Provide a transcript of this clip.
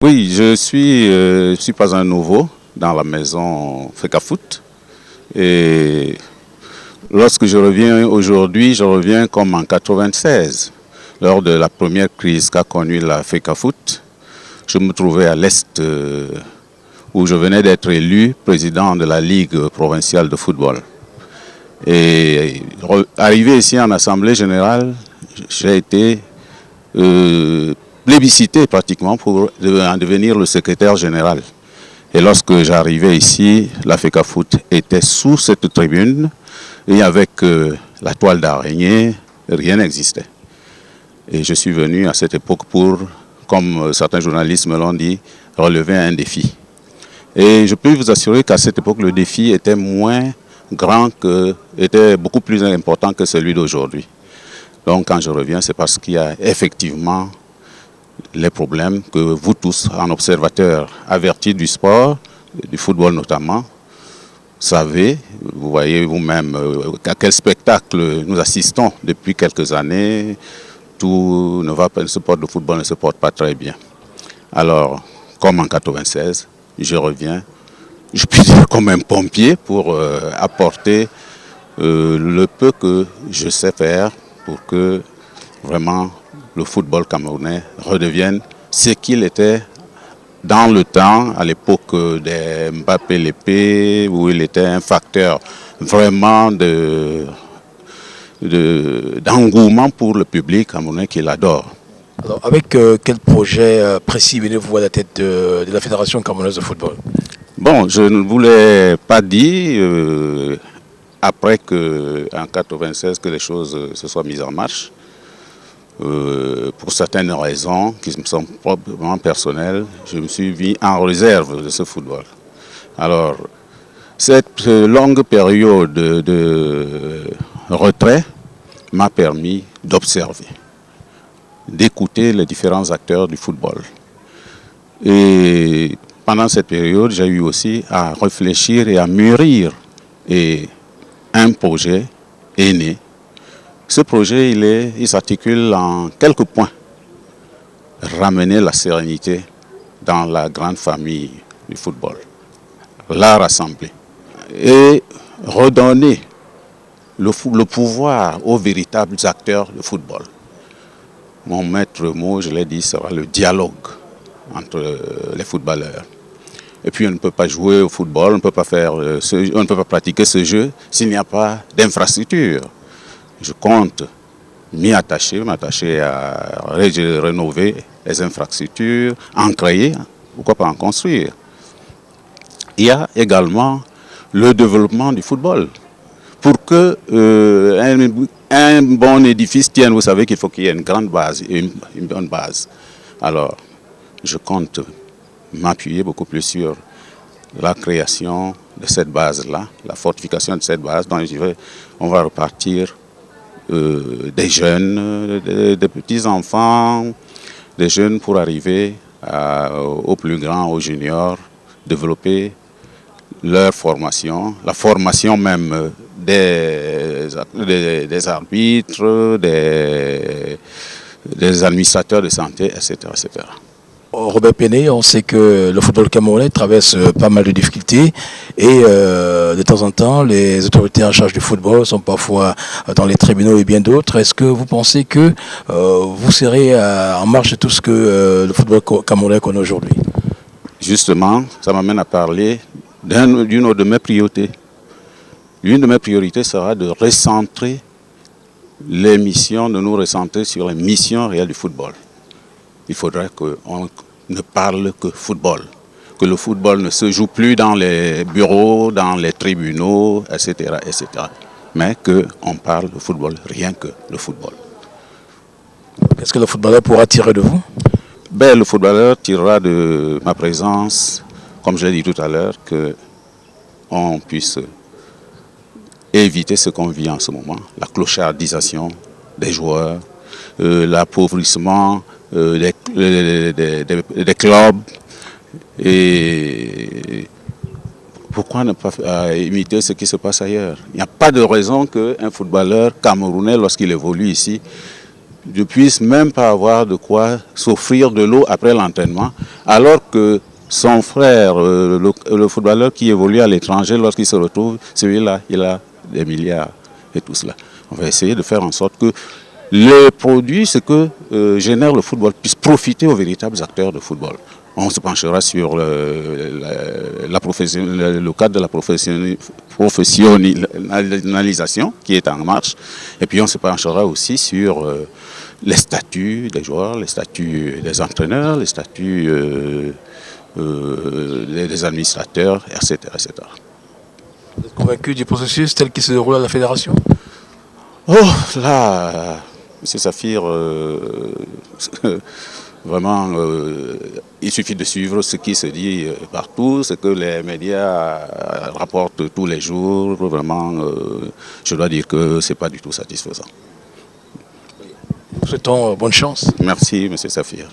Oui, suis pas un nouveau dans la maison Fecafoot. Et lorsque je reviens aujourd'hui, je reviens comme en 96, lors de la première crise qu'a connue la Fecafoot. Je me trouvais à l'Est, où je venais d'être élu président de la Ligue provinciale de football. Et arrivé ici en Assemblée générale, j'ai été plébiscité pratiquement pour en devenir le secrétaire général. Et lorsque j'arrivais ici, la Fecafoot était sous cette tribune et avec la toile d'araignée, rien n'existait. Et je suis venu à cette époque pour, comme certains journalistes me l'ont dit, relever un défi. Et je peux vous assurer qu'à cette époque, le défi était moins grand, était beaucoup plus important que celui d'aujourd'hui. Donc quand je reviens, c'est parce qu'il y a effectivement les problèmes que vous tous, en observateurs avertis du sport, du football notamment, savez. Vous voyez vous-même à quel spectacle nous assistons depuis quelques années. Tout ne va pas, le sport de football ne se porte pas très bien. Alors, comme en 96, je reviens, je puis dire comme un pompier pour apporter le peu que je sais faire pour que vraiment le football camerounais redevienne ce qu'il était dans le temps, à l'époque des Mbappé Lépée, où il était un facteur vraiment d'engouement pour le public camerounais qui l'adore. Alors, avec quel projet précis venez-vous à la tête de la Fédération camerounaise de football? Bon, je ne vous l'ai pas dit après qu'en 96 que les choses se soient mises en marche. Pour certaines raisons qui me sont probablement personnelles, je me suis mis en réserve de ce football. Alors, cette longue période de retrait m'a permis d'observer, d'écouter les différents acteurs du football. Et pendant cette période, j'ai eu aussi à réfléchir et à mûrir. Et un projet est né. Ce projet, il s'articule en quelques points. Ramener la sérénité dans la grande famille du football. La rassembler. Et redonner le pouvoir aux véritables acteurs du football. Mon maître mot, je l'ai dit, sera le dialogue entre les footballeurs. Et puis on ne peut pas jouer au football, on ne peut pas pratiquer ce jeu s'il n'y a pas d'infrastructure. Je compte m'attacher à rénover les infrastructures, en créer, pourquoi pas en construire. Il y a également le développement du football. Pour que un bon édifice tienne, vous savez qu'il faut qu'il y ait une grande base, une bonne base. Alors, je compte m'appuyer beaucoup plus sur la création de cette base-là, la fortification de cette base. Donc, on va repartir des jeunes, des petits-enfants, des jeunes pour arriver aux plus grands, aux juniors, développer leur formation, la formation même des arbitres, des administrateurs de santé, etc., etc. Robert Péné, on sait que le football camerounais traverse pas mal de difficultés et de temps en temps, les autorités en charge du football sont parfois dans les tribunaux et bien d'autres. Est-ce que vous pensez que vous serez en marche de tout ce que le football camerounais connaît aujourd'hui? Justement, ça m'amène à parler d'une de mes priorités. L'une de mes priorités sera de recentrer les missions, de nous recentrer sur les missions réelles du football. Il faudrait qu'on ne parle que football, que le football ne se joue plus dans les bureaux, dans les tribunaux, etc., etc. Mais qu'on parle de football, rien que le football. Qu'est-ce que le footballeur pourra tirer de vous? Le footballeur tirera de ma présence, comme je l'ai dit tout à l'heure, qu'on puisse éviter ce qu'on vit en ce moment, la clochardisation des joueurs, l'appauvrissement des clubs. Et pourquoi ne pas imiter ce qui se passe ailleurs? Il n'y a pas de raison qu'un footballeur camerounais, lorsqu'il évolue ici, ne puisse même pas avoir de quoi s'offrir de l'eau après l'entraînement, alors que son frère, le footballeur qui évolue à l'étranger, lorsqu'il se retrouve, celui-là, il a des milliards et tout cela. On va essayer de faire en sorte que les produits, ce que génère le football, puissent profiter aux véritables acteurs de football. On se penchera sur le cadre de la professionnalisation qui est en marche. Et puis on se penchera aussi sur les statuts des joueurs, les statuts des entraîneurs, les statuts des administrateurs, etc., etc. Vous êtes convaincu du processus tel qu'il se déroule à la fédération? Oh, là, M. Saphir, vraiment, il suffit de suivre ce qui se dit partout, ce que les médias rapportent tous les jours. Vraiment, je dois dire que ce n'est pas du tout satisfaisant. Nous souhaitons bonne chance. Merci, M. Saphir.